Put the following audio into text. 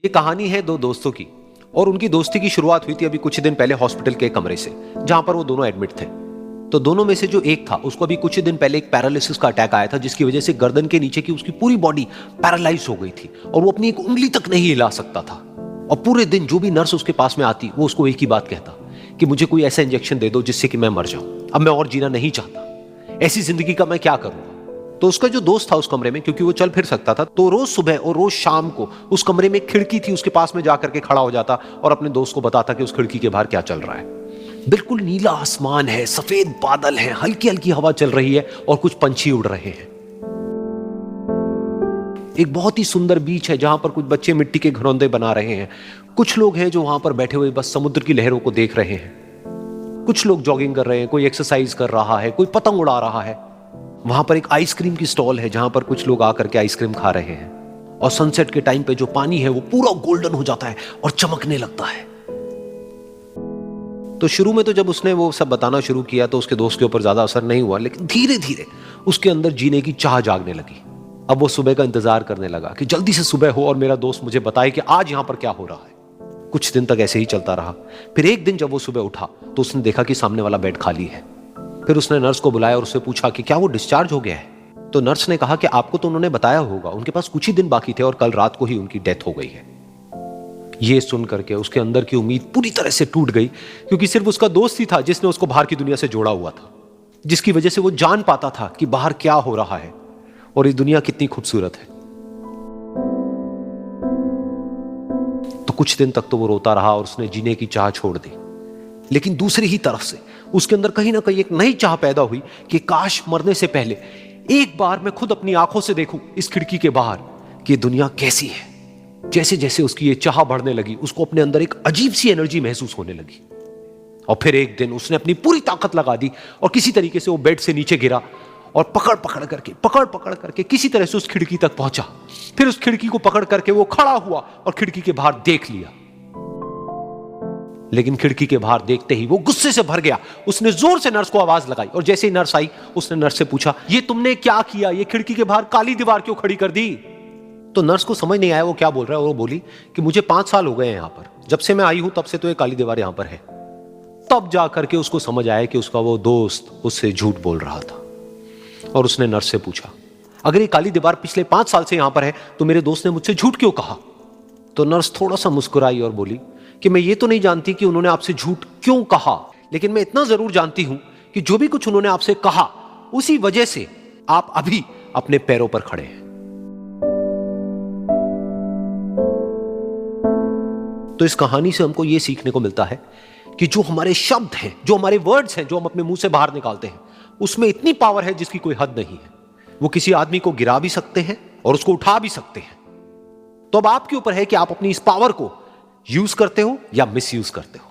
ये कहानी है दो दोस्तों की और उनकी दोस्ती की शुरुआत हुई थी अभी कुछ दिन पहले हॉस्पिटल के कमरे से, जहां पर वो दोनों एडमिट थे। तो दोनों में से जो एक था उसको अभी कुछ दिन पहले एक पैरालिसिस का अटैक आया था, जिसकी वजह से गर्दन के नीचे की उसकी पूरी बॉडी पैरालाइज हो गई थी और वो अपनी एक उंगली तक नहीं हिला सकता था। और पूरे दिन जो भी नर्स उसके पास में आती वो उसको एक ही बात कहता कि मुझे कोई ऐसा इंजेक्शन दे दो जिससे कि मैं मर जाऊं, अब मैं और जीना नहीं चाहता, ऐसी जिंदगी का मैं क्या करूंगा। तो उसका जो दोस्त था उस कमरे में, क्योंकि वो चल फिर सकता था, तो रोज सुबह और रोज शाम को उस कमरे में एक खिड़की थी, उसके पास में जाकर के खड़ा हो जाता और अपने दोस्त को बताता कि उस खिड़की के बाहर क्या चल रहा है। बिल्कुल नीला आसमान है, सफेद बादल है, हल्की हल्की हवा चल रही है और कुछ पंछी उड़ रहे हैं। एक बहुत ही सुंदर बीच है जहां पर कुछ बच्चे मिट्टी के घरौंदे बना रहे हैं। कुछ लोग हैं जो वहां पर बैठे हुए बस समुद्र की लहरों को देख रहे हैं। कुछ लोग जॉगिंग कर रहे हैं, कोई एक्सरसाइज कर रहा है, कोई पतंग उड़ा रहा है। वहां पर एक आइसक्रीम की स्टॉल है जहां पर कुछ लोग आकर के आइसक्रीम खा रहे हैं। और सनसेट के टाइम पे जो पानी है वो पूरा गोल्डन हो जाता है और चमकने लगता है। तो शुरू में तो जब उसने वो सब बताना शुरू किया तो उसके दोस्त के ऊपर ज्यादा असर नहीं हुआ, लेकिन धीरे धीरे उसके अंदर जीने की चाह जागने लगी। अब वो सुबह का इंतजार करने लगा कि जल्दी से सुबह हो और मेरा दोस्त मुझे बताए कि आज यहां पर क्या हो रहा है। कुछ दिन तक ऐसे ही चलता रहा। फिर एक दिन जब वो सुबह उठा तो उसने देखा कि सामने वाला बेड खाली है। फिर उसने नर्स को बुलाया और उससे पूछा कि क्या वो डिस्चार्ज हो गया है। तो नर्स ने कहा कि आपको तो उन्होंने बताया होगा, उनके पास कुछ ही दिन बाकी थे और कल रात को ही उनकी डेथ हो गई है। ये सुन करके उसके अंदर की उम्मीद पूरी तरह से टूट गई, क्योंकि सिर्फ उसका दोस्त ही था जिसने उसको बाहर की दुनिया से जोड़ा हुआ था, जिसकी वजह से वो जान पाता था कि बाहर क्या हो रहा है और ये दुनिया कितनी खूबसूरत है। तो कुछ दिन तक तो वो रोता रहा और उसने जीने की चाह छोड़ दी। लेकिन दूसरी ही तरफ से उसके अंदर कहीं ना कहीं एक नई चाह पैदा हुई कि काश मरने से पहले एक बार मैं खुद अपनी आंखों से देखूं इस खिड़की के बाहर कि ये दुनिया कैसी है। जैसे जैसे उसकी ये चाह बढ़ने लगी, उसको अपने अंदर एक अजीब सी एनर्जी महसूस होने लगी। और फिर एक दिन उसने अपनी पूरी ताकत लगा दी और किसी तरीके से वो बेड से नीचे गिरा और पकड़ पकड़ करके किसी तरह से उस खिड़की तक पहुंचा। फिर उस खिड़की को पकड़ करके वो खड़ा हुआ और खिड़की के बाहर देख लिया। लेकिन खिड़की के बाहर देखते ही वो गुस्से से भर गया। उसने जोर से नर्स को आवाज लगाई और जैसे ही नर्स आई उसने नर्स से पूछा, ये तुमने क्या किया, ये खिड़की के बाहर काली दीवार क्यों खड़ी कर दी। तो नर्स को समझ नहीं आया वो क्या बोल रहा है और वो बोली कि मुझे 5 साल हो गए हैं यहां पर, जब से मैं आई हूं तब से तो ये काली दीवार यहां पर है। तब जाकर के उसको समझ आया कि उसका वो दोस्त उससे झूठ बोल रहा था। और उसने नर्स से पूछा, अगर ये काली दीवार पिछले 5 साल से यहां पर है तो मेरे दोस्त ने मुझसे झूठ क्यों कहा। तो नर्स थोड़ा सा मुस्कुराई और बोली कि मैं ये तो नहीं जानती कि उन्होंने आपसे झूठ क्यों कहा, लेकिन मैं इतना जरूर जानती हूं कि जो भी कुछ उन्होंने आपसे कहा उसी वजह से आप अभी अपने पैरों पर खड़े हैं। तो इस कहानी से हमको यह सीखने को मिलता है कि जो हमारे शब्द हैं, जो हमारे वर्ड्स हैं, जो हम अपने मुंह से बाहर निकालते हैं, उसमें इतनी पावर है जिसकी कोई हद नहीं है। वो किसी आदमी को गिरा भी सकते हैं और उसको उठा भी सकते हैं। तो अब आपके ऊपर है कि आप अपनी इस पावर को यूज करते हो या मिस यूज करते हो।